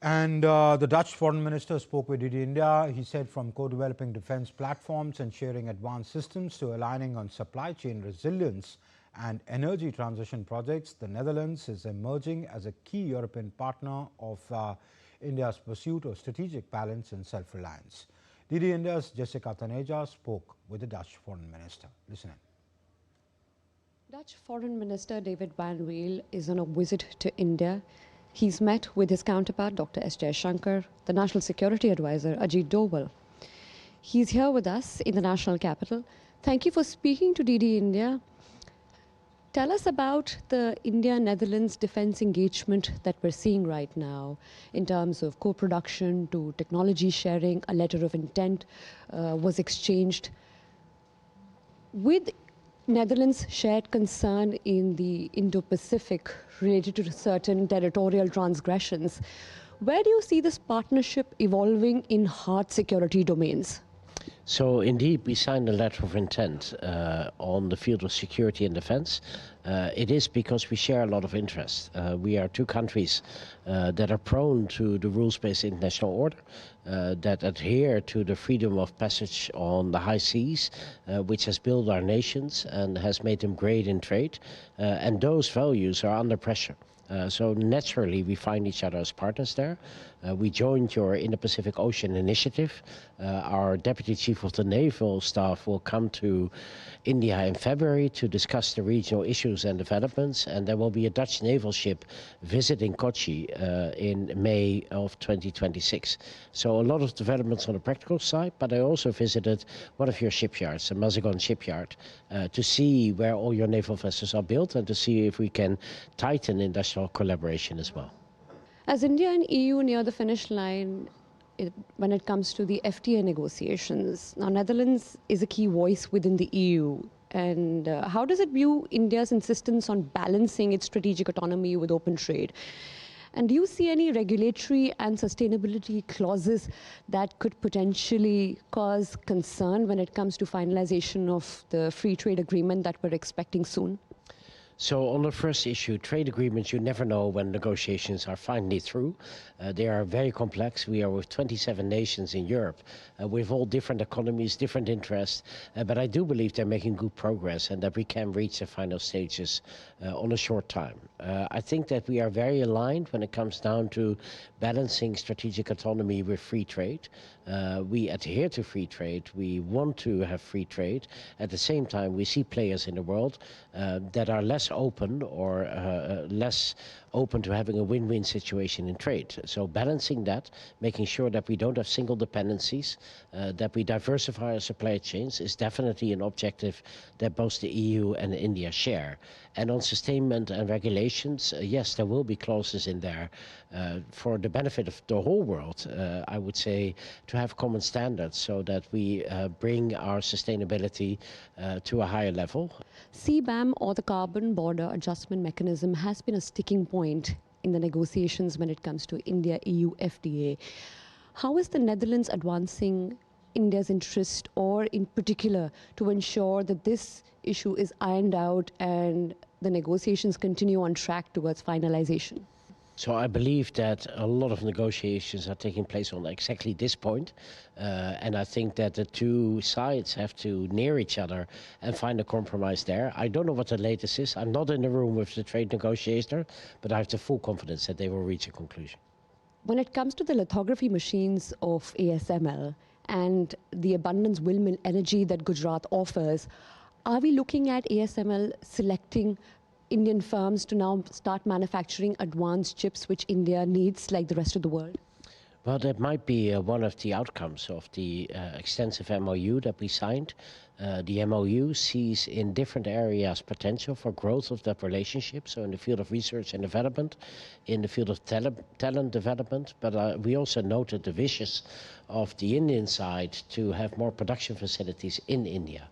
And the Dutch foreign minister spoke with DD India. He said from co-developing defense platforms and sharing advanced systems to aligning on supply chain resilience and energy transition projects, the Netherlands is emerging as a key European partner of India's pursuit of strategic balance and self-reliance. DD India's Jessica Taneja spoke with the Dutch foreign minister. Listen in. Dutch Foreign Minister David van Weel is on a visit to India. He's met with his counterpart, Dr. S. Jaishankar, the National Security Advisor, Ajit Doval. He's here with us in the national capital. Thank you for speaking to DD India. Tell us about the India-Netherlands defense engagement that we're seeing right now in terms of co-production to technology sharing. A letter of intent was exchanged. With Netherlands' shared concern in the Indo-Pacific related to certain territorial transgressions, where do you see this partnership evolving in hard security domains? So indeed, we signed a letter of intent on the field of security and defense. It is because we share a lot of interest. We are two countries that are prone to the rules-based international order, that adhere to the freedom of passage on the high seas, which has built our nations and has made them great in trade. And those values are under pressure. So naturally, we find each other as partners there. We joined your Indo-Pacific Ocean Initiative. Our Deputy Chief of the Naval Staff will come to India in February to discuss the regional issues and developments. And there will be a Dutch naval ship visiting Kochi in May of 2026. So a lot of developments on the practical side, but I also visited one of your shipyards, the Mazagon shipyard, to see where all your naval vessels are built and to see if we can tighten industrial collaboration as well. As India and EU near the finish line when it comes to the FTA negotiations, now Netherlands is a key voice within the EU. And how does it view India's insistence on balancing its strategic autonomy with open trade? And do you see any regulatory and sustainability clauses that could potentially cause concern when it comes to finalization of the free trade agreement that we're expecting soon? So on the first issue, trade agreements, you never know when negotiations are finally through. They are very complex. We are with 27 nations in Europe with all different economies, different interests. But I do believe they're making good progress and that we can reach the final stages on a short time. I think that we are very aligned when it comes down to balancing strategic autonomy with free trade. We adhere to free trade. We want to have free trade. At the same time, we see players in the world that are less open or less open to having a win-win situation in trade. So balancing that, making sure that we don't have single dependencies, that we diversify our supply chains is definitely an objective that both the EU and India share. And on sustainment and regulations, yes, there will be clauses in there for the benefit of the whole world, I would say, to have common standards so that we bring our sustainability to a higher level. CBAM, or the Carbon Border Adjustment Mechanism, has been a sticking point in the negotiations when it comes to India-EU FTA. How is the Netherlands advancing India's interest, or in particular to ensure that this issue is ironed out and the negotiations continue on track towards finalization? So I believe that a lot of negotiations are taking place on exactly this point. And I think that the two sides have to near each other and find a compromise there. I don't know what the latest is. I'm not in the room with the trade negotiator, but I have the full confidence that they will reach a conclusion. When it comes to the lithography machines of ASML and the abundance windmill energy that Gujarat offers, are we looking at ASML selecting Indian firms to now start manufacturing advanced chips which India needs like the rest of the world? Well, that might be one of the outcomes of the extensive MOU that we signed. The MOU sees in different areas potential for growth of that relationship, so in the field of research and development, in the field of talent development, but we also noted the wishes of the Indian side to have more production facilities in India.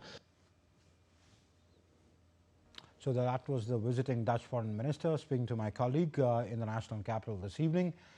So that was the visiting Dutch foreign minister speaking to my colleague in the national capital this evening.